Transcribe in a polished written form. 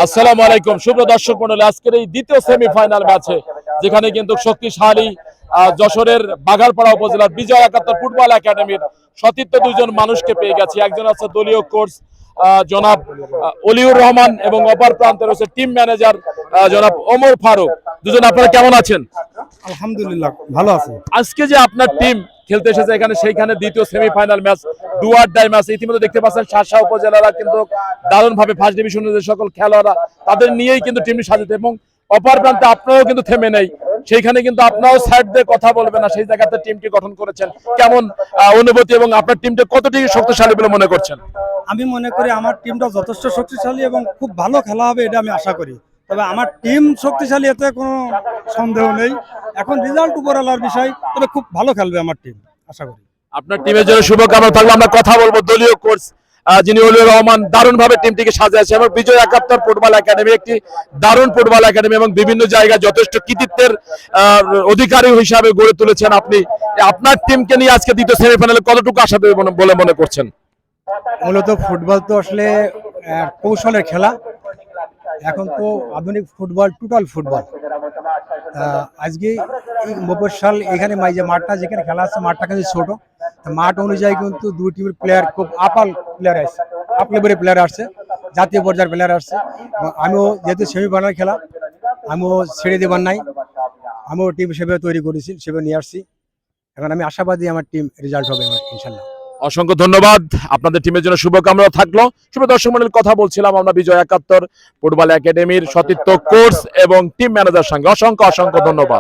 আসসালামু আলাইকুম সুপ্রিয় দর্শক মণ্ডলী, আজকের এই দ্বিতীয় সেমিফাইনাল ম্যাচে যেখানে কিন্তু শক্তিশালী যশোরের বাঘারপাড়া উপজেলার বিজয় ৭১ ফুটবল একাডেমির সতীর্থ দুইজন মানুষকে পেয়ে গেছি। একজন আছে দলীয় কোচ জনাব অলিউর রহমান এবং অপর প্রান্তে রয়েছে টিম ম্যানেজার জনাব ওমর ফারুক। দুজন আপনারা কেমন আছেন? আলহামদুলিল্লাহ ভালো আছে। আজকে যে আপনার টিম খেলতে এসেছে এখানে, সেইখানে দ্বিতীয় semifinal match, do or die match. ইতিমধ্যে দেখতে পাচ্ছেন শাসা উপজেলারা কিন্তু দারুণভাবে ফার্স্ট ডিভিশনের যে সকল খেলোয়াড়রা তাদের নিয়েই কিন্তু টিমটি সাজিত, এবং অপর প্রান্তে আপনারাও কিন্তু থেমে নেই, সেইখানে কিন্তু আপনারাও সাইড দিয়ে কথা বলবেন না, সেই জায়গাতে টিমটি গঠন করেছেন। কেমন অনুভূতি এবং আপনার টিমটা কতটি শক্তিশালী বলে মনে করছেন? আমি মনে করি আমার টিমটা যথেষ্ট শক্তিশালী এবং খুব ভালো খেলা হবে, এটা আমি আশা করি। তবে আমার টিম শক্তিশালী, এতে কোনো সন্দেহ নেই। এখন রেজাল্ট উপরওয়ালার বিষয়, তবে খুব ভালো খেলবে আমার টিম, আশা করি। আপনার টিমের জন্য শুভকামনা থাকলে আমরা কথা বলবো দলীয় কোচ যিনি অলিউর রহমান, দারুণভাবে টিমটিকে সাজিয়েছে, এবং বিজয় ৭১ ফুটবল একাডেমি একটি দারুণ ফুটবল একাডেমি এবং বিভিন্ন জায়গায় যথেষ্ট কৃতিত্বের অধিকারী হিসাবে গড়ে তুলেছেন আপনি। আপনার টিমকে নিয়ে আজকে দ্বিতীয় সেমিফাইনালে কতটুকু আশা দেবে বলে মনে করছেন? মূলত ফুটবল তো আসলে কৌশলের খেলা। এখন তো আধুনিক ফুটবল, টোটাল ফুটবল। আজকে এই মফস্বল এখানে যে মাঠটা যেখানে খেলা আছে, মাঠটা কিন্তু ছোট। মাঠ অনুযায়ী কিন্তু দুই টিমের প্লেয়ার খুব আপ লেভেলের প্লেয়ার আসছে, জাতীয় পর্যায়ের প্লেয়ার আসছে। আমিও যেহেতু সেমিফাইনাল খেলা, আমিও ছেড়ে দেবার নাই, আমিও টিম হিসেবে তৈরি করেছি, সেভাবে নিয়ে আসছি। এখন আমি আশাবাদী আমার টিম রেজাল্ট হবে ইনশাল্লাহ। অসংখ্য ধন্যবাদ, আপনাদের টিমের জন্য শুভকামনা থাকলো। শুভ দর্শক মণ্ডলীর কথা বলছিলাম আমরা বিজয় ৭১ ফুটবল একাডেমির সতীর্থ কোচ এবং টিম ম্যানেজার সঙ্গে। অসংখ্য ধন্যবাদ।